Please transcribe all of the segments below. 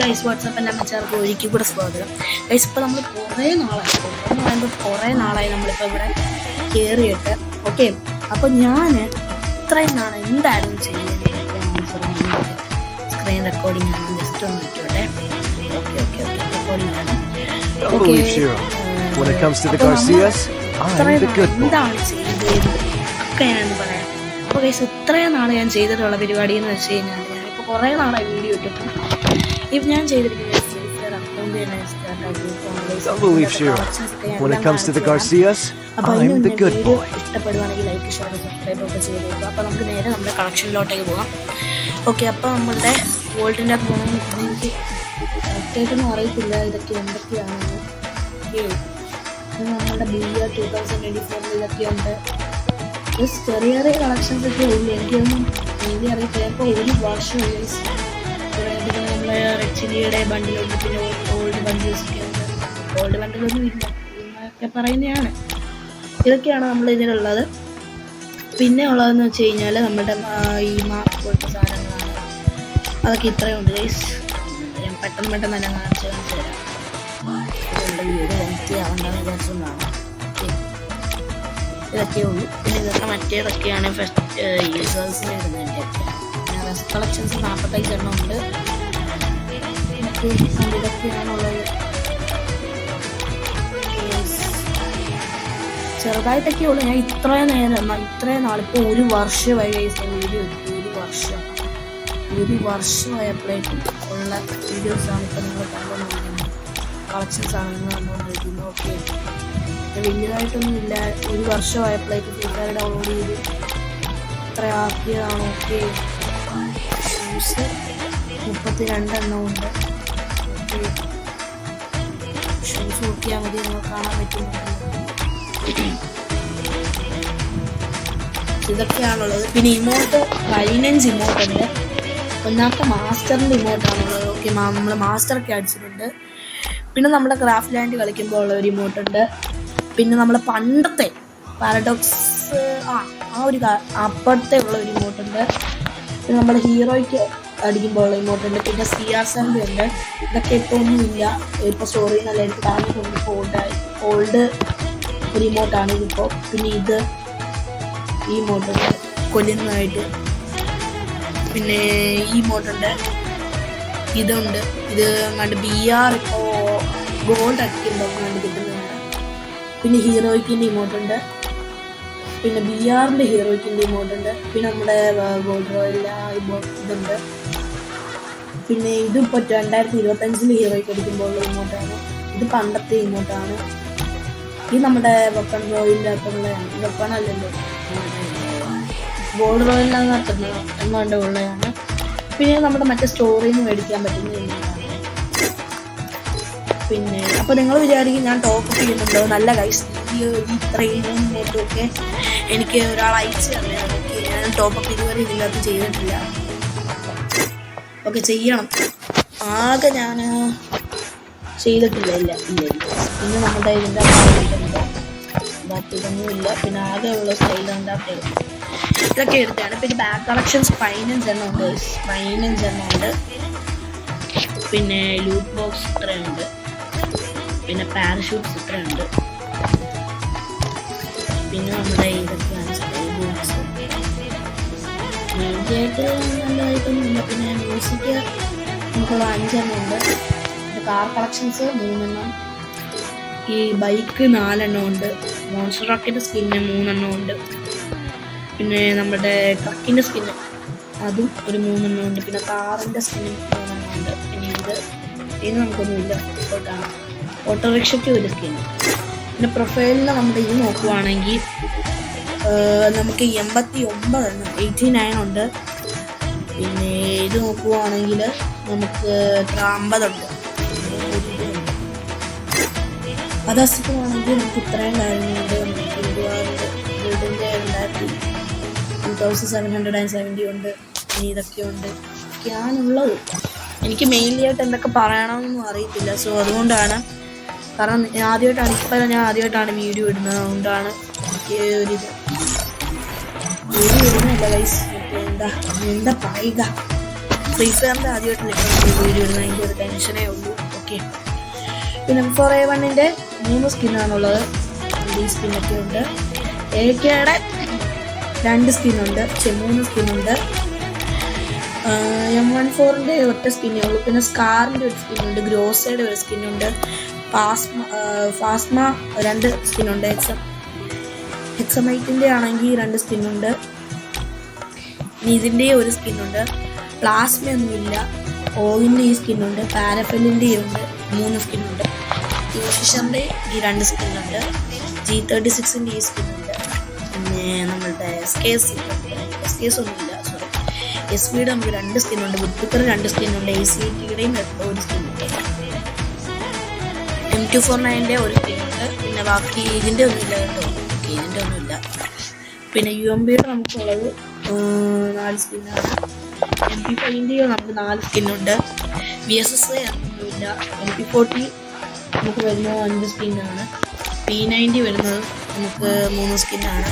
Guys WhatsApp എല്ലാം വെച്ചാർക്ക് ഒരിക്കൽ കൂടെ സ്വാഗതം. ഗൈസ് ഇപ്പോൾ നമ്മൾ കുറേ നാളായി നമ്മളിപ്പോൾ ഇവിടെ കയറിയിട്ട്. ഓക്കെ, അപ്പോൾ ഞാൻ ഇത്രയും നാളെ എന്തായിരുന്നു ചെയ്യുന്നത് സ്ക്രീൻ റെക്കോർഡിംഗ് ആണ്. ജസ്റ്റ് ഒന്ന് ഇട്ടോട്ടെ. ഓക്കെ റെക്കോർഡിംഗ് ആണ്. എന്താണ് ചെയ്തത് ഒക്കെ ഞാനൊന്ന് പറയാം. അപ്പോൾ ഗൈസ് ഇത്രയും നാളെ ഞാൻ ചെയ്തിട്ടുള്ള പരിപാടി എന്ന് വെച്ച് കഴിഞ്ഞാൽ ഞാനിപ്പോൾ കുറേ നാളായി വീഡിയോ ഇട്ടിട്ട് ഇപ്പം ഞാൻ ചെയ്തിരിക്കുന്നത് ഇഷ്ടപ്പെടുവാണെങ്കിൽ ലൈക്ക് ഷെയർ സബ്സ്ക്രൈബ് ഒക്കെ ചെയ്തേക്കും. അപ്പോൾ നമുക്ക് നേരെ നമ്മുടെ കളക്ഷനിലോട്ടേക്ക് പോകാം. ഓക്കെ, അപ്പോൾ നമ്മളുടെ വോൾട്ടിൻ്റെ അകത്ത് പോകാൻ എനിക്ക് കറക്റ്റായിട്ടൊന്നും അറിയത്തില്ല ഇതൊക്കെ എന്തൊക്കെയാണെന്ന്. നമ്മളുടെ BR 2024 ഇതൊക്കെയുണ്ട്. ചെറിയ ചെറിയ കളക്ഷൻസ് ഒക്കെ ഉള്ളൂ, എനിക്കൊന്നും രീതി അറിയത്തില്ല. ഇപ്പോൾ ഒരു വർഷം നമ്മളെ റെഡ് ചില്ലിയുടെ ബണ്ടിലുണ്ട്, പിന്നെ ഓൾഡ് ബണ്ടിൽസൊക്കെ ഉണ്ട്. ഓൾഡ് ബണ്ടിലൊന്നും ഇല്ല എന്നൊക്കെ പറയുന്നതാണ്. ഇതൊക്കെയാണ് നമ്മൾ ഇതിലുള്ളത്. പിന്നെ ഉള്ളതെന്ന് വെച്ച് കഴിഞ്ഞാൽ നമ്മുടെ ഈ മാസ്ക് പോലത്തെ സാധനങ്ങളാണ്. അതൊക്കെ ഇത്രയും ഉണ്ട് ഗൈസ്. ഞാൻ പെട്ടെന്ന് തന്നെ കാണിച്ചു തരാം. വീട് വൃത്തിയാവണ്ടെന്ന് വിചാരിച്ചൊന്നാണ്. ഇതൊക്കെ ഉള്ളൂ. പിന്നെ ഇതൊക്കെ മറ്റേതൊക്കെയാണ് ഫസ്റ്റ് യൂസേഴ്സിന് ഇടുന്നതിൻ്റെയൊക്കെ. പിന്നെ റെസ്റ്റ് കളക്ഷൻസ് 45 എണ്ണം ഉണ്ട്. ഇതൊക്കെയാണുള്ളത്. ചെറുതായിട്ടൊക്കെ ഉള്ളു. ഞാൻ ഇത്രയും നാളിപ്പോൾ ഒരു വർഷമായി ഒരു വർഷമായപ്പോഴേക്കും ഉള്ള വീഡിയോസാണ് ഇപ്പോൾ നിങ്ങൾ കണ്ടുകൊണ്ടിരിക്കുന്നത്. കളക്ഷൻസാണ് നിങ്ങൾ കണ്ടുകൊണ്ടിരിക്കുന്നത്. ഓക്കെ, വലിയതായിട്ടൊന്നും ഇല്ല. ഒരു വർഷമായപ്പോഴേക്കും ഫ്രീഫയർ ഡൗൺലോഡ് ചെയ്ത് ഇത്ര ആക്കിയതാണ്. ഓക്കെ, ഷൂസ് 32 എണ്ണം ഉണ്ട്. ഓക്കെ, ഷൂസ് നോക്കിയാൽ മതി, നിങ്ങൾക്ക് കാണാൻ പറ്റുന്നുണ്ട്. ഇതൊക്കെയാണുള്ളത്. പിന്നെ ഇമോട്ട് 15 ഇമോട്ടുണ്ട്. ഒന്നാമത്തെ മാസ്റ്ററിൻ്റെ ഇമോട്ടാണുള്ളത്. ഓക്കെ, നമ്മൾ മാസ്റ്ററൊക്കെ അടിച്ചിട്ടുണ്ട്. പിന്നെ നമ്മുടെ ക്രാഫ്റ്റ് ലാൻഡ് കളിക്കുമ്പോൾ ഉള്ള ഒരു ഇമോട്ടുണ്ട്. പിന്നെ നമ്മൾ പണ്ടത്തെ പാരഡോക്സ് ആ ഒരു അപ്പുറത്തെ ഉള്ള ഒരു ഇമോട്ടുണ്ട്. പിന്നെ നമ്മുടെ ഹീറോയ്ക്ക് അടിക്കുമ്പോൾ ഉള്ള ഇമോട്ടുണ്ട്. പിന്നെ CR7 ഉണ്ട്. ഇതൊക്കെ ഇപ്പോൾ ഒന്നുമില്ല, ഇപ്പോൾ സ്റ്റോറിയിൽ നല്ല എനിക്ക് താങ്ങിക്കൊണ്ട് ഓൾഡ് ഒരു ഇമോട്ടാണ് ഇതിപ്പോൾ. പിന്നെ ഈ ഇമോട്ടുണ്ട് കൊല്ലുന്നതായിട്ട്. പിന്നെ ഈ ഇമോട്ടുണ്ട്, ഇതുണ്ട്. ഇത് കണ്ട് BR ഇപ്പോൾ ഗോൾഡ് അടിക്കുമ്പോൾ കണ്ട് കിട്ടുന്നതാണ്. പിന്നെ ഹീറോയ്ക്കിൻ്റെ ഇമോട്ടുണ്ട്. പിന്നെ BRൻ്റെ ഹീറോയ്ക്കിൻ്റെ ഇമോട്ടുണ്ട്. പിന്നെ നമ്മുടെ ഗോൾഡ് റോയലിൻ്റെ ഇതുണ്ട്. പിന്നെ ഇതിപ്പോൾ 2025 ഹീറോയ്ക്ക് അടിക്കുമ്പോൾ ഉള്ള ഇമോട്ടാണ്. ഇത് പണ്ടത്തെ ഇമോട്ടാണ്. ഇത് നമ്മുടെ വെപ്പൺ റോയിലിൻ്റെ അകത്തുള്ളതാണ്. വെപ്പൺ അല്ലല്ലോ, ഗോൾഡ് റോയിലിനകത്ത് എങ്ങാണ്ട് ഉള്ളതാണ്. പിന്നെ നമ്മുടെ മറ്റേ സ്റ്റോറിയിൽ നിന്ന് മേടിക്കാൻ പറ്റുന്ന ഇമോട്ടാണ്. പിന്നെ അപ്പോൾ നിങ്ങൾ വിചാരിക്കും ഞാൻ ടോപ്പ് ചെയ്യുന്നുണ്ടോ? നല്ല ഗൈസ്, ഇത്രയും ഇമോട്ടൊക്കെ എനിക്ക് ഒരാൾ അയച്ചു തന്നെയാണ്. ഓക്കെ, ഞാൻ ടോപ്പ് ഇതുവരെ ഇതിനകത്ത് ചെയ്തിട്ടില്ല. ഓക്കെ, ചെയ്യണം. ആകെ ഞാൻ ചെയ്തിട്ടില്ല. ഇല്ല. പിന്നെ നമ്മുടെ ഇതിൻ്റെ ഇതൊന്നുമില്ല. പിന്നെ ആകെ ഉള്ള സ്റ്റൈലുണ്ട്. ഇതൊക്കെ എടുത്താണ്. പിന്നെ ബാക്ക് കളക്ഷൻസ് 15 എണ്ണം ഉണ്ട്. 15 എണ്ണം ഉണ്ട്. പിന്നെ ലൂട്ട് ബോക്സ് ഇത്രയുണ്ട്. പിന്നെ പാരഷൂട്ട്സ് ഇത്രയുണ്ട്. പിന്നെ നമ്മുടെ ഇതൊക്കെയാണ് സ്റ്റൈൽ ബോക്സ്. മെയിനായിട്ട് നല്ലതായിട്ടൊന്നുമില്ല. പിന്നെ മ്യൂസിക് നമുക്കുള്ള 5 എണ്ണം ഉണ്ട്. പിന്നെ കാർ കളക്ഷൻസ് 3 എണ്ണം. ഈ ബൈക്ക് 4 എണ്ണം ഉണ്ട്. മോൺസ്റ്റർ റോക്കറ്റ് സ്കിന്ന് 3 എണ്ണം ഉണ്ട്. പിന്നെ നമ്മുടെ ട്രക്കിൻ്റെ സ്കിന്ന് അതും ഒരു 3 എണ്ണം ഉണ്ട്. പിന്നെ കാറിൻ്റെ സ്കിന്നും 3 എണ്ണം ഉണ്ട്. പിന്നെ ഇതിന് നമുക്കൊന്നുമില്ല. ഇപ്പോഴാണ് ഓട്ടോറിക്ഷയ്ക്ക് ഒരു സ്കിന്ന്. പിന്നെ പ്രൊഫൈലിൽ നമ്മുടെ ഇത് നോക്കുവാണെങ്കിൽ നമുക്ക് 89 എണ്ണം 89 ഉണ്ട്. പിന്നെ ഇത് നോക്കുവാണെങ്കിൽ നമുക്ക് 50 ഉണ്ട്. അതസ്യമാണെങ്കിൽ നമുക്ക് ഇത്രയും കാര്യങ്ങളുണ്ട്. നമുക്ക് വീടിൻ്റെ 2770 ഉണ്ട്. ഇനി ഇതൊക്കെയുണ്ട്. ഒക്കെയാണുള്ളത്. എനിക്ക് മെയിൻലി ആയിട്ട് എന്തൊക്കെ പറയണമെന്നൊന്നും അറിയത്തില്ല. സോ അതുകൊണ്ടാണ്, കാരണം ഞാൻ ആദ്യമായിട്ടാണ് വീഡിയോ ഇടുന്നത്. അതുകൊണ്ടാണ് എനിക്ക് ഒരിത് വീഡിയോ ഇടുന്നില്ല ഗൈസ്. എന്താ പറയുക, ഫ്രീ ഫയറിൻ്റെ ആദ്യമായിട്ടല്ലേ വീഡിയോ ഇടുന്നത്, അതിൻ്റെ ഒരു ടെൻഷനേ ഉള്ളൂ. ഓക്കെ, പിന്നെ M4A1ൻ്റെ 3 സ്കിന്നാണുള്ളത്. ഈ സ്കിന്നൊക്കെ ഉണ്ട്. AKയുടെ 2 സ്കിന്നുണ്ട്, 3 സ്കിന്നുണ്ട്. M14ൻ്റെ ഒറ്റ സ്കിന്നേ ഉള്ളൂ. പിന്നെ സ്കാറിൻ്റെ ഒരു സ്കിന്നുണ്ട്, ഗ്രോസയുടെ ഒരു സ്കിന്നുണ്ട്, ഫാസ്മ 2 സ്കിന്നുണ്ട്, എക്സമൈറ്റിൻ്റെ ആണെങ്കിൽ 2 സ്കിന്നുണ്ട്. ഇനി ഇതിൻ്റെ ഒരു സ്കിന്നുണ്ട്. പ്ലാസ്മയൊന്നുമില്ല. ഓവിൻ്റെ ഈ സ്കിന്നുണ്ട്, പാരഫെല്ലിൻ്റെ ഉണ്ട് 3 സ്കിന്നുണ്ട്. യൂഫിഷറിൻ്റെ ഈ 2 സ്കിന്നുണ്ട്, G36ൻ്റെ ഈ സ്കിന്നുണ്ട്. പിന്നെ നമ്മളുടെ SKS ഒന്നുമില്ല, സോറി, SVയുടെ നമുക്ക് 2 സ്കിന്നുണ്ട്, ബുദ്ധിക്കർ 2 സ്കിന്നുണ്ട്, ACTയുടെയും 1 സ്കിന്നുണ്ട്, M249ൻ്റെ 1 സ്കിന്നുണ്ട്. പിന്നെ ബാക്കി ഇതിൻ്റെ ഒന്നുമില്ല കേട്ടോ. ഓക്കെ, ഇതിൻ്റെ ഒന്നുമില്ല. പിന്നെ UMBയുടെ നമുക്കുള്ളത് 4 സ്കിന്നാണ്. MP5ൻ്റെ നമുക്ക് 4 സ്കിന്നുണ്ട്. VSS ഒന്നുമില്ല. MP40 നമുക്ക് വരുന്നത് 5 സ്കിന്നാണ്. P90 വരുന്നത് നമുക്ക് 3 സ്കിന്നാണ്.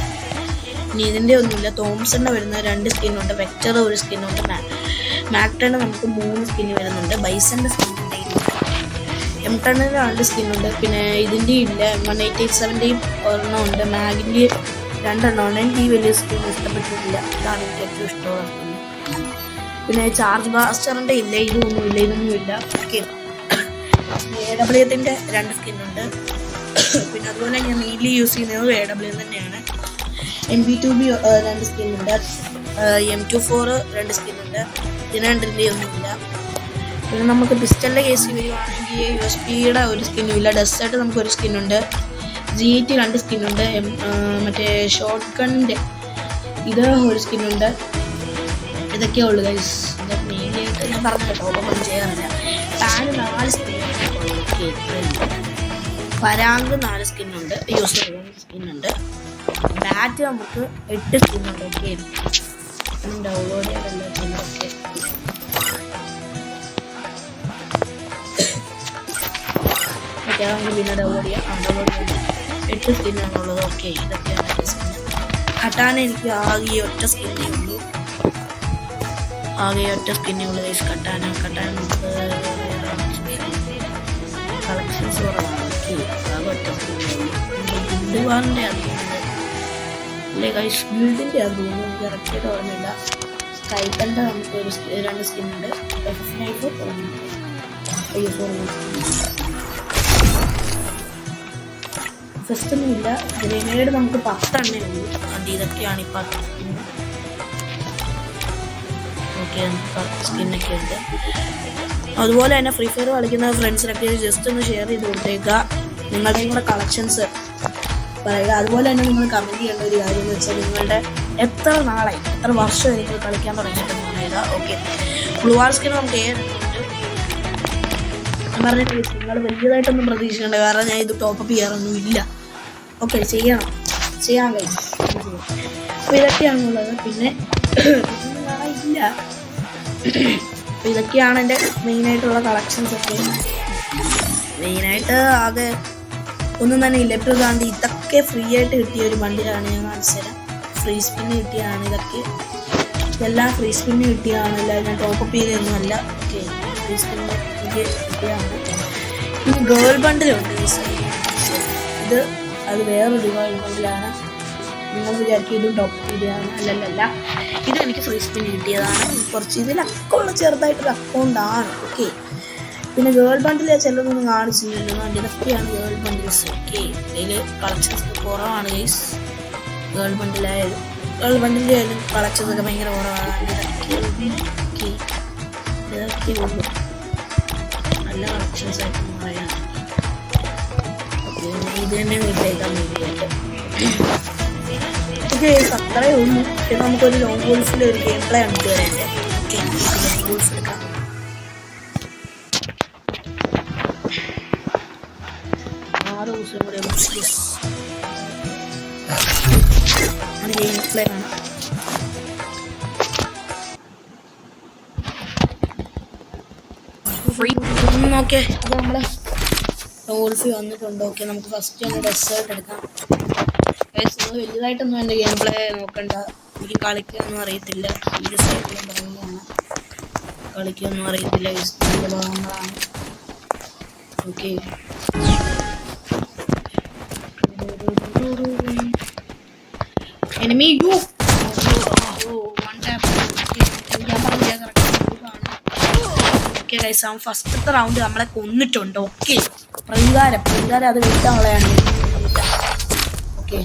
ഇനി ഇതിൻ്റെ ഒന്നുമില്ല. തോംസണിൻ്റെ വരുന്നത് 2 സ്കിന്നുണ്ട്, വെക്ടർ 1 സ്കിന്നുണ്ട്, മാക്ടണ് നമുക്ക് 3 സ്കിന്ന് വരുന്നുണ്ട്, ബൈസൻ്റെ സ്കിന്നിൻ്റെ M10ൻ്റെ 2 സ്കിന്നുണ്ട്. പിന്നെ ഇതിൻ്റെ ഇല്ല. M1887ൻ്റെയും ഒരെണ്ണം ഉണ്ട്, മാഗിൻ്റെ 2 എണ്ണമുണ്ട്. എനിക്ക് ഈ വലിയ സ്കിൻ ഇഷ്ടപ്പെട്ടിട്ടില്ല, ഇതാണ് എനിക്ക് ഏറ്റവും ഇഷ്ടമുള്ള സ്കിന്ന്. പിന്നെ ചാർജ് ബാസ്റ്ററിൻ്റെ ഇല്ല, ഇതൊന്നുമില്ല. ഓക്കെ, AWത്തിൻ്റെ 2 സ്കിന്നുണ്ട്. പിന്നെ അതുപോലെ ഞാൻ മെയിൻലി യൂസ് ചെയ്യുന്നത് AW തന്നെയാണ്. MB2B 2 സ്കിന്നുണ്ട്, M24 2 സ്കിന്നുണ്ട്. ഇതിന് 2ൻ്റെ ഒന്നുമില്ല. പിന്നെ നമുക്ക് പിസ്റ്റലിൻ്റെ കേസ് വരുവാണെങ്കിൽ USPയുടെ 1 സ്കിന്നും ഇല്ല. ഡെസേർട്ട് നമുക്ക് 1 സ്കിന്നുണ്ട്, GT 2 സ്കിന്നുണ്ട്, മറ്റേ ഷോർട്ട് ഗണ്ണിൻ്റെ ഇത് 1 സ്കിന്നുണ്ട്. ഇതൊക്കെയേ ഉള്ളൂ ഗൈസ്. ഇതൊക്കെ മെയിനായിട്ട് ഞാൻ പറഞ്ഞു കേട്ടോ, ഒന്നും ചെയ്യാറില്ല. പാന് 4 സ്കിന്നുണ്ട്, പരാങ്ക് 4 സ്കിന്നുണ്ട്, സ്കിന്നുണ്ട്. ബാറ്റ് നമുക്ക് 8 സ്കിന്നുണ്ട്. ഓക്കെ, ഡൗൺലോഡ് ചെയ്യാനല്ല സ്കിന്നൊക്കെ. ഓക്കെ, നമുക്ക് പിന്നെ ഡൗൺലോഡ് ചെയ്യാം. 8 സ്കിന്നാണുള്ളത്. ഓക്കെ, ഇതൊക്കെയാണ് സ്കിന്ന്. കട്ടാന എനിക്ക് ആകെ ഒറ്റ സ്കിന്നേ ഉള്ളൂ. ഗൈസ്. കട്ടാന നമുക്ക് കളക്ഷൻസ് കുറവാണ്. ഓക്കെ, ആകെ ഒറ്റ സ്കിന്നേ ഉള്ളൂ. ഗിൽഡ് വാറിൻ്റെ അല്ലേ ഗൈസ്, ഗിൽഡിൻ്റെ അത് തോന്നുന്നു, എനിക്ക് കറക്റ്റായിട്ട് ഓർമ്മയില്ല. സ്കൈപ്പൻ്റെ നമുക്ക് 2 സ്കിന്നുണ്ട്, F9 ഫസ്റ്റൊന്നുമില്ല. ഗ്രനേഡ് നമുക്ക് 10 എണ്ണേ ഉള്ളൂ. അത് ഇതൊക്കെയാണ് ഈ 10 സ്കിന്ന്. ഓക്കെ, 10 സ്കിന്നൊക്കെ ഉണ്ട്. അതുപോലെ തന്നെ ഫ്രീ ഫയർ കളിക്കുന്ന ഫ്രണ്ട്സിനൊക്കെ ജസ്റ്റ് ഒന്ന് ഷെയർ ചെയ്ത് കൊടുത്തേക്കുക, നിങ്ങളുടെ കൂടെ കളക്ഷൻസ് പറയുക. അതുപോലെ തന്നെ നിങ്ങൾ കമൻറ്റ് ചെയ്യേണ്ട ഒരു കാര്യം എന്ന് വെച്ചാൽ നിങ്ങളുടെ എത്ര വർഷം എനിക്ക് കളിക്കാൻ തുടങ്ങിയിട്ടെന്ന് പറയുക. ഓക്കെ, ബ്ലൂ വാർ സ്കിൻ നമുക്ക് 7 ഞാൻ പറഞ്ഞിട്ട് നിങ്ങൾ വലിയതായിട്ടൊന്നും പ്രതീക്ഷിക്കേണ്ട, കാരണം ഞാൻ ഇത് ടോപ്പപ്പ് ചെയ്യാറൊന്നും ഇല്ല. ഓക്കെ, ചെയ്യാൻ കഴിയും. അപ്പോൾ ഇതൊക്കെയാണുള്ളത്. പിന്നെ ഇല്ല, അപ്പോൾ ഇതൊക്കെയാണ് എൻ്റെ മെയിനായിട്ടുള്ള കളക്ഷൻസ് ഒക്കെ. മെയിനായിട്ട് ആകെ ഒന്നും തന്നെ ഇല്ല. ഇപ്പോൾ ഇതാണ്ട് ഇതൊക്കെ ഫ്രീ ആയിട്ട് കിട്ടിയ ഒരു ബണ്ടിലാണ് ഞാൻ കാണിച്ചു തരാം. ഫ്രീ സ്പിന്ന് കിട്ടിയതാണ് ഇതൊക്കെ, ഇതെല്ലാം ഫ്രീ സ്പിന്ന് കിട്ടിയതാണ്, എല്ലാം ഞാൻ ടോപ്പപ്പ് ചെയ്തൊന്നുമല്ല. ഓക്കെ, ഫ്രീ സ്പിന്ന് എനിക്ക് കിട്ടിയതാണ്. പിന്നെ ഗേൾ ബണ്ടിലുണ്ട് ഇത്, അത് വേറൊരു ഗേൾ ബണ്ടിലാണ്. നിങ്ങൾ വിചാരിക്കും ഇതും ടോപ്പപ്പ് ചെയ്തതാണ്, അല്ലല്ല, ഇത് എനിക്ക് ഫ്രീ സ്പിന്ന് കിട്ടിയതാണ്. കുറച്ച് ഇതിൽ അക്കൗണ്ട് ചെറുതായിട്ടൊരു അക്കൗണ്ടാണ്. ഓക്കെ, പിന്നെ ഗേൾ ബണ്ടിൽ ചിലതൊന്നും കാണിച്ചില്ലല്ലോ, ഇതൊക്കെയാണ് ഗേൾ ബണ്ടിൽസ്. ഓക്കെ, ഇതിൽ കളക്ഷൻസ് കുറവാണ് ഗൈസ്. ഗേൾ ബണ്ടിലായാലും കളക്ഷൻസ് ഒക്കെ ഭയങ്കര കുറവാണ്. ഇതൊക്കെ ഉള്ളൂ നല്ല കളക്ഷൻസ് ആയിട്ട് പറയാം. ഓക്കെ, ഇത് തന്നെ വീട്ടിലേക്കാൻ വേണ്ടിയിട്ട്. ഓക്കെ, അത്രയേ ഉള്ളൂ. പിന്നെ നമുക്കൊരു ലോങ് ഗോൾഫിൽ ഒരു ഗെയിം പ്ലേ കണ്ടു വരാൻ്റെ. ഓക്കെ, ലോങ് ഗോൾഫ് എടുക്കാം. ഗെയിം പ്ലേ ആണ്. ഓക്കെ, അപ്പോൾ നമ്മുടെ ഗോൾഫ് വന്നിട്ടുണ്ട്. ഓക്കെ, നമുക്ക് ഫസ്റ്റ് ഒന്ന് ഡെസേർട്ട് എടുക്കാം. നിങ്ങൾ വലുതായിട്ടൊന്നും എൻ്റെ ഗെയിം പ്ലേ നോക്കണ്ട, എനിക്ക് കളിക്കാനൊന്നും അറിയത്തില്ല. സീരിയസ് ആയിട്ടുള്ള പറയുന്നതാണ്. കളിക്കൊന്നും അറിയത്തില്ല ഇതിന്റെ ഭാഗങ്ങളാണ്. Okay enemy you one tap. ഞാൻ പറഞ്ഞ ഓക്കെ ഗൈസ്, അവൻ ഫസ്റ്റത്തെ റൗണ്ട് നമ്മളെ കൊന്നിട്ടുണ്ട്. ഓക്കെ പ്രതികാരം അത് വിട്ടാളയാണ്. ഓക്കെ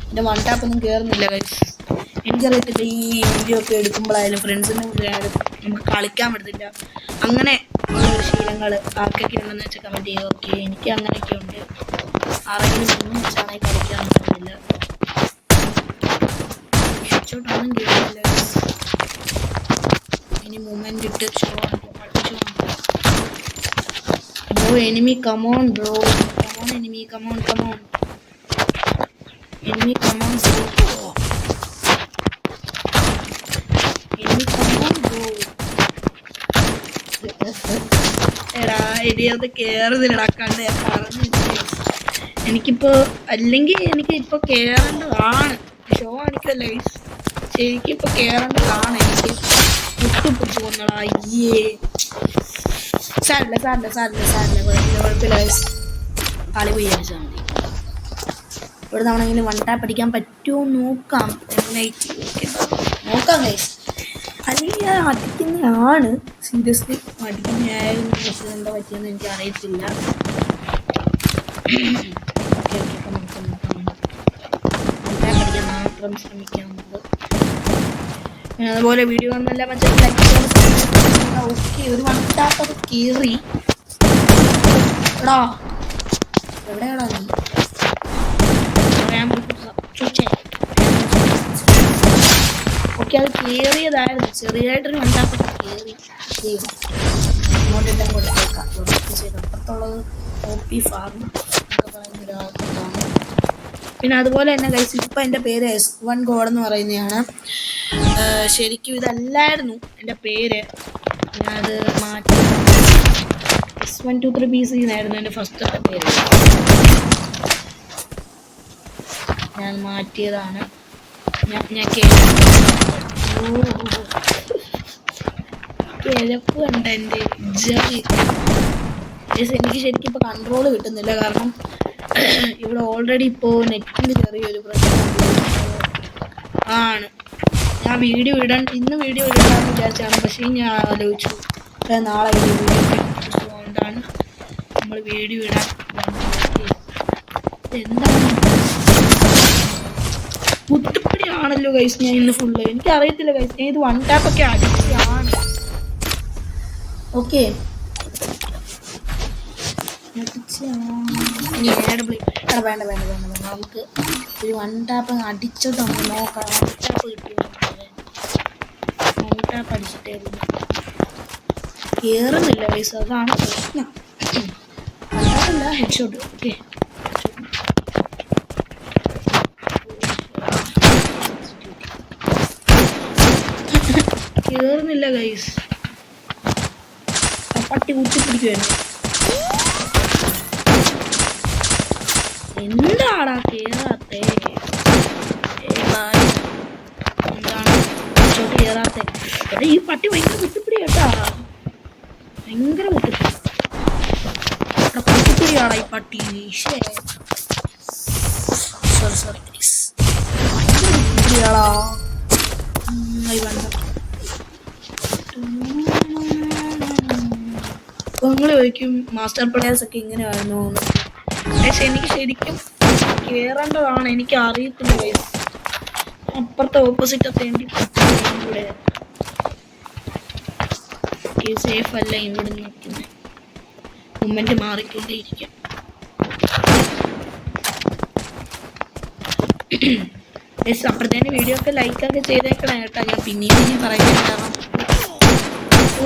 എൻ്റെ വൺ ടാപ്പ് ഒന്നും കയറുന്നില്ല ഗൈസ്. എനിക്കറിയത്തില്ല ഈ വീഡിയോ ഒക്കെ എടുക്കുമ്പോഴായാലും ഫ്രണ്ട്സിൻ്റെ കൂടെ ആയാലും നമുക്ക് കളിക്കാൻ പറ്റത്തില്ല. അങ്ങനെ ഉള്ള ശീലങ്ങൾ ആർക്കൊക്കെ ഉണ്ടെന്ന് വെച്ചാൽ കമൻറ്റ് ചെയ്യുക. ഓക്കെ എനിക്ക് അങ്ങനെയൊക്കെ ഉണ്ട്. ആരെങ്കിലും ഒന്നും വെച്ചാണെങ്കിൽ കളിക്കാൻ പറ്റത്തില്ല. ഷോട്ടൊന്നും കേൾക്കില്ല. ഇനി മൂവ്മെൻറ്റ് ഇട്ട് ഷോ പഠിച്ചു. Bro enemy come on bro, come on enemy, come on enemy come on bro, enemy come on bro. എടാ ഇനി അത് കേറുന്നില്ലടാ കണ്ട്. ഞാൻ പറഞ്ഞു എനിക്കിപ്പോ അല്ലെങ്കിൽ എനിക്ക് ഇപ്പൊ കേറേണ്ടതാണ്. ഷോ കാണിക്കല്ലേ ശരിക്കും ഇപ്പൊ കേറേണ്ടതാണ്. എനിക്ക് പൊട്ടിപ്പിടിച്ചു കൊന്നടാ. സാരില്ല കുഴപ്പമില്ല. കളി പോയി അടിച്ചാൽ മതി. ഇവിടെ തവണെങ്കിലും വൺ ടാപ്പ് അടിക്കാൻ പറ്റുമോ നോക്കാം. നോക്കാം ഗൈസ്. അല്ലെങ്കിൽ അടിക്കുന്നതാണ്. സീരിയസ്ലി അടിക്കുന്നതായാലും എന്താ പറ്റിയെന്ന് എനിക്ക് അറിയത്തില്ല. അടിക്കാൻ മാത്രം ശ്രമിക്കാം. അതുപോലെ വീഡിയോ ഒന്നല്ല മറ്റേ ഓക്കെ ഒരു വൺ ടാപ്പ് അത് കയറി. എടാ എവിടെയാടാ നീ? ഓക്കെ അത് കയറിയതായിരുന്നു. ചെറിയതായിട്ടൊരു വൺ ടാപ്പ് കയറി. ഇങ്ങോട്ടെല്ലാം കൊടുത്തേക്കാം. അപ്പുറത്തുള്ളത് OP ഫാർമ എന്നൊക്കെ പറയുന്ന ഒരാളാണ്. പിന്നെ അതുപോലെ തന്നെ ഗൈസ് ഇപ്പം എൻ്റെ പേര് S1 ഗോഡ് എന്ന് പറയുന്നതാണ്. ശരിക്കും ഇതല്ലായിരുന്നു എൻ്റെ പേര്. ഞാനത് മാറ്റി S123BC എന്നായിരുന്നു എൻ്റെ ഫസ്റ്റത്തെ പേര്. ഞാൻ മാറ്റിയതാണ്. ഞാൻ കിഴപ്പ് കണ്ട എൻ്റെ എനിക്ക് ശരിക്കും ഇപ്പോൾ കൺട്രോൾ കിട്ടുന്നില്ല. കാരണം ഇവിടെ ഓൾറെഡി ഇപ്പോൾ നെറ്റിന് ചെറിയൊരു പ്രശ്നം ആണ്. ഞാൻ വീഡിയോ ഇന്ന് വീഡിയോ ഇടാമെന്ന് വിചാരിച്ചാണ്. പക്ഷേ ഞാൻ ആലോചിച്ചു നാളെ വീഡിയോ അതുകൊണ്ടാണ് നമ്മൾ വീഡിയോ ഇടാൻ. എന്താണ് കുട്ടിപ്പടിയാണല്ലോ ഗൈസ്. ഞാൻ ഇന്ന് ഫുള്ള് എനിക്കറിയത്തില്ല ഗൈസ്. ഞാൻ ഇത് വൺ ടാപ്പൊക്കെ അടിച്ചാണ്. ഓക്കെ വേണ്ട നമുക്ക് ഒരു വൺ ടാപ്പ് അടിച്ചിട്ട് നമുക്ക് നോക്കാം. വൺ ടാപ്പ് കിട്ടും. വൺ ടാപ്പ് അടിച്ചിട്ടേ കയറുന്നില്ല ഗൈസ്, അതാണ് പ്രശ്നം. വൺ ടാപ്പല്ല ഹെഡ് ഷോട്ട്. ഓക്കെ കയറുന്നില്ല ഗൈസ്. പട്ടി കുത്തിപ്പിടിക്കുവായിരുന്നു. എന്താടാ കേറാത്തെ? എന്താണ് കേറാത്തെ? എടാ ഈ പട്ടി ഭയങ്കര കുത്തിപ്പിടി കേട്ടാ. ഭയങ്കര കുത്തിപ്പിടിയാടാ ഈ പട്ടി. സോറി ഭയങ്കര കുത്തിപ്പിടിയാടാ. നിങ്ങൾ ചോദിക്കും മാസ്റ്റർ പ്ലേയേഴ്സ് ഒക്കെ ഇങ്ങനെയായിരുന്നു. പക്ഷെ എനിക്ക് ശരിക്കും കയറേണ്ടതാണ്. എനിക്ക് അറിയത്തില്ല ഗൈസ്. അപ്പുറത്തെ ഓപ്പോസിറ്റ് എത്തേണ്ടി ഇവിടെ സേഫ് അല്ല. ഇവിടെ നിൽക്കുന്ന മൂമെന്റ് മാറിക്കൊണ്ടേയിരിക്കും. അപ്പുറത്തേന്റെ വീഡിയോ ഒക്കെ ലൈക്കൊക്കെ ചെയ്തേക്കണം കേട്ടോ. ഞാൻ പിന്നെയും പറയുന്നുണ്ടാവാം.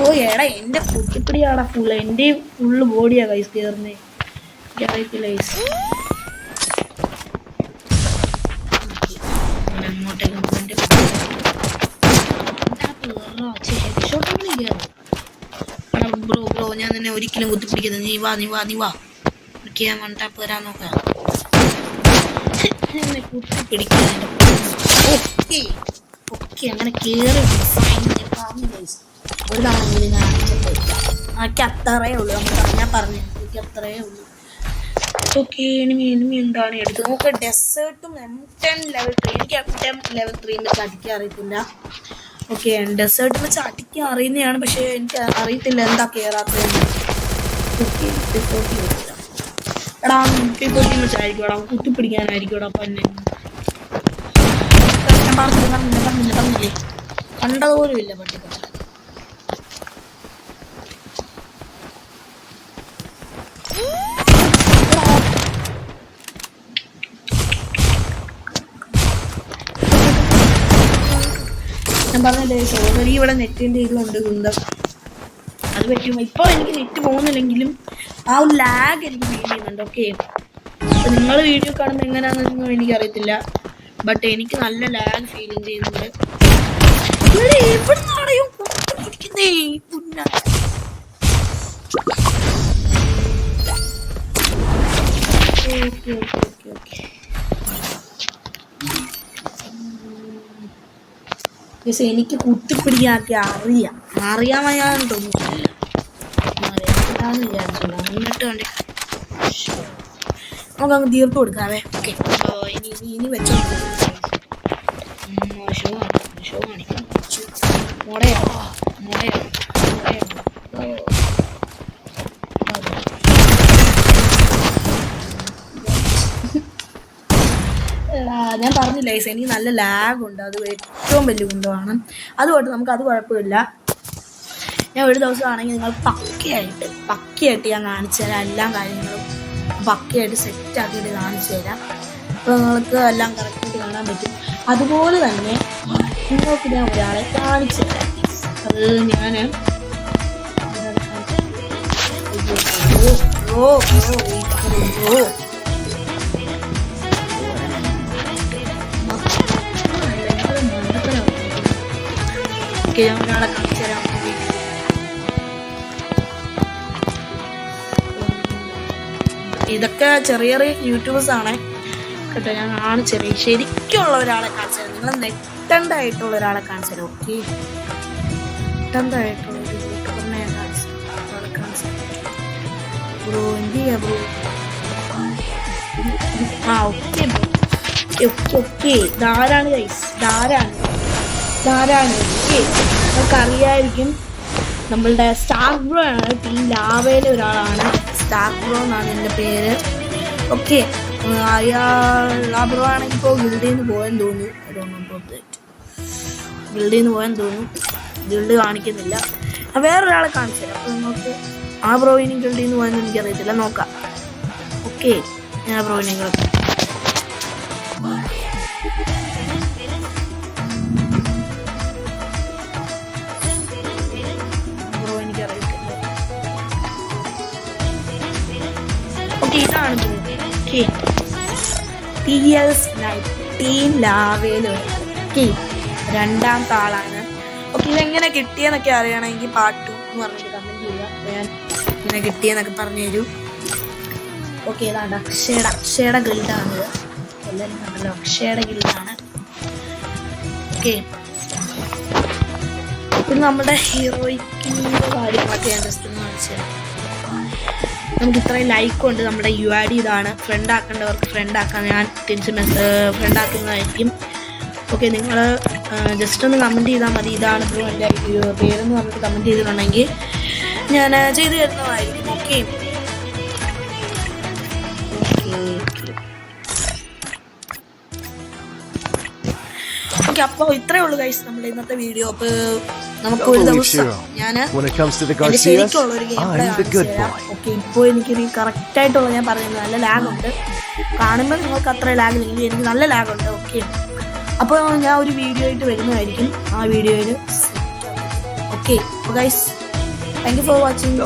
ഓ എടാ എൻ്റെ കുത്തിപ്പിടിയാടാ ഫുള്ള്. എൻ്റെ ഫുള്ള് ബോഡിയാ ഗൈസ് കയറുന്നേ. അറിയത്തില്ല ഗൈസ്. ബ്രോ ഞാൻ തന്നെ ഒരിക്കലും കുത്തിപ്പിടിക്കുന്നത്. നീ വാ എനിക്ക് ഞാൻ വൺ ടാപ്പ് വരാൻ നോക്കാം. എന്നെ കുത്തിപ്പിടിക്കാൻ ഓക്കെ അങ്ങനെ കയറി ഗൈസ്. ഒരു തവണയെങ്കിലും ഞാൻ അടിച്ചിട്ട് എനിക്ക് അത്രയേ ഉള്ളൂ. ഞാൻ പറഞ്ഞു എനിക്ക് അത്രയേ ഉള്ളൂ. ഓക്കെ, ഇനിമി എന്താണ് എടുത്തത് നമുക്ക്. ഡെസേർട്ടും M10 ലെവൽ 3. എനിക്ക് M10 ലെവൽ 3 വെച്ച് അടിക്കാൻ അറിയത്തില്ല. ഓക്കെ, ഡെസേർട്ട് വെച്ച് അടിക്കാൻ അറിയുന്നതാണ്, പക്ഷേ എനിക്ക് അറിയത്തില്ല എന്താ കയറാത്തത്. ഓക്കെ, എടാ MP40 വെച്ചായിരിക്കും എടാ, കുത്തിപ്പിടിക്കാനായിരിക്കും എടാ. അപ്പം എന്നെ പറഞ്ഞില്ലേ കണ്ടതുപോലും ഇല്ല പട്ടിപ്പ. ഞാൻ പറഞ്ഞില്ലേ ഓൾറെഡി ഇവിടെ നെറ്റിൻ്റെ ഇതുണ്ട് കുന്തം. അത് പറ്റും. ഇപ്പോൾ എനിക്ക് നെറ്റ് പോകുന്നില്ലെങ്കിലും ആ ഒരു ലാഗ് എനിക്ക് ഫീൽ ചെയ്യുന്നുണ്ട്. ഓക്കെ, അപ്പം നിങ്ങൾ വീഡിയോ കാണുമ്പോൾ എങ്ങനെയാണെന്നൊന്നും എനിക്കറിയത്തില്ല, ബട്ട് എനിക്ക് നല്ല ലാഗ് ഫീലിംഗ് ചെയ്യുന്നുണ്ട്. എവിടുന്നാണോ കുത്തിപ്പിടിക്കുന്നേ പുന്ന. ഓക്കെ ഓക്കെ ഓക്കെ ഓക്കെ എനിക്ക് കുത്തിപ്പിടിക്കാനൊക്കെ അറിയാമെന്ന് തോന്നുന്നു. അറിയാമെന്ന് വിചാരിച്ചില്ല. എന്നിട്ട് വേണ്ടി നമുക്കങ്ങ് തീർത്ത് കൊടുക്കാവേ. ഓക്കെ, ഇനി വെച്ചോ. ഷോ കാണിക്കാം. ഞാൻ പറഞ്ഞില്ല എനിക്ക് നല്ല ലാഗ് ഉണ്ട്. അത് ഏറ്റവും വലിയ കുന്തമാണ്. അതുകൊണ്ട് നമുക്ക് അത് കുഴപ്പമില്ല. ഞാൻ ഒരു ദിവസമാണെങ്കിൽ നിങ്ങൾ പക്കയായിട്ട് ഞാൻ കാണിച്ചു തരാം. എല്ലാ കാര്യങ്ങളും പക്കയായിട്ട് സെറ്റാക്കിയിട്ട് കാണിച്ചു തരാം. അപ്പോൾ നിങ്ങൾക്ക് എല്ലാം കറക്റ്റായിട്ട് കാണാൻ പറ്റും. അതുപോലെ തന്നെ നിങ്ങൾക്ക് ഞാൻ ഒരാളെ കാണിച്ചു തരാം. അത് ഞാൻ ഞാൻ ഒരാളെ കാണിച്ചു തരാം. ഇതൊക്കെ ചെറിയ ചെറിയ യൂട്യൂബേഴ്സ് ആണ് കേട്ടോ. ഞാൻ കാണിച്ചത് ശരിക്കുള്ള ഒരാളെ കാണിച്ചു തരാം. നിങ്ങൾ നെട്ടണ്ടായിട്ടുള്ള ഒരാളെ കാണിച്ചു തരാം. ഓക്കെ, നെട്ടണ്ടായിട്ടുള്ള ഒരു യൂട്യൂബറിനെ ഞാൻ കാണിച്ചു ബ്രോ. എന്ത് ചെയ്യാ ബ്രോ? ആ ഓക്കെ ഓക്കെ ധാരാണ് ഗൈസ്, ധാരാണ്. ഓക്കെ, നമുക്കറിയായിരിക്കും നമ്മളുടെ സ്റ്റാർ ബ്രോ ആണ്. ടീം ലാവയിലെ ഒരാളാണ്. സ്റ്റാർ ബ്രോ എന്നാണ് എൻ്റെ പേര്. ഓക്കെ, ആ ബ്രോ ആണെങ്കിൽ ഇപ്പോൾ ഗിൽഡിൽ നിന്ന് പോയെന്ന് തോന്നുന്നു. ഗിൽഡ് കാണിക്കുന്നില്ല. വേറൊരാളെ കാണിച്ചു തരാം. അപ്പോൾ നിങ്ങൾക്ക് ആ ബ്രോയിനും ഗിൽഡിൽ നിന്ന് പോയെന്ന് എനിക്കറിയത്തില്ല, നോക്കാം. ഓക്കെ, ഞാൻ ആ ബ്രോയിനെ ഇതാണ് ടീം ലാവേല്. ഓക്കെ, രണ്ടാമത്തെ ആളാണ്. ഓക്കെ, ഇതെങ്ങനെ കിട്ടിയെന്നൊക്കെ അറിയണമെങ്കിൽ പാർട്ട് 2 എന്ന് പറഞ്ഞിട്ട് കമൻറ്റ് ചെയ്യുക. ഞാൻ ഇങ്ങനെ കിട്ടിയെന്നൊക്കെ പറഞ്ഞു തരൂ. ഓക്കെ, ഇതാണ് അക്ഷയുടെ ഗിൽഡാണിത്. എല്ലാവരും കണ്ടല്ലോ, അക്ഷയുടെ ഗിൽഡാണ്. ഓക്കെ, ഇത് നമ്മുടെ ഹീറോയ്ക്കിൻ്റെ കാര്യങ്ങളൊക്കെ ഞാൻ ജസ്റ്റ് ഒന്ന് കാണിച്ചു തരാം. നമുക്ക് ഇത്രയും ലൈക്കുണ്ട്. നമ്മുടെ UID ഇതാണ്. ഫ്രണ്ട് ആക്കേണ്ടവർക്ക് ഫ്രണ്ട് ആക്കാൻ ഞാൻ തിരിച്ച് ഫ്രണ്ട് ആക്കുന്നതായിരിക്കും. ഓക്കെ, നിങ്ങൾ ജസ്റ്റ് ഒന്ന് കമൻറ്റ് ചെയ്താൽ മതി. ഇതാണ് ബ്രോ എൻ്റെ പേരെന്ന് പറഞ്ഞിട്ട് കമൻറ്റ് ചെയ്തിട്ടുണ്ടെങ്കിൽ ഞാൻ ചെയ്തു തരുന്നതായിരിക്കും. ഓക്കെ ഓക്കെ അപ്പോൾ ഇത്രയേ ഉള്ളൂ ഗൈസ് നമ്മുടെ ഇന്നത്തെ വീഡിയോ. അപ്പോൾ നമുക്ക് ഒരു ദിവസം ഞാൻ ശരിക്കുള്ള ഒരു ഗെയിം പ്ലേ കാണിച്ചു തരാം. ഓക്കെ, ഇപ്പോൾ എനിക്കൊരു കറക്റ്റായിട്ടുള്ള ഞാൻ പറയുന്നത് നല്ല ലാഗുണ്ട്. കാണുമ്പോൾ നിങ്ങൾക്ക് അത്ര ലാഗില്ലെങ്കിൽ എനിക്ക് നല്ല ലാഗുണ്ട്. ഓക്കെ, അപ്പോൾ ഞാൻ ഒരു വീഡിയോ ആയിട്ട് വരുന്നതായിരിക്കും. ആ വീഡിയോയിൽ ഓക്കെ. അപ്പോൾ guys, thank you for watching.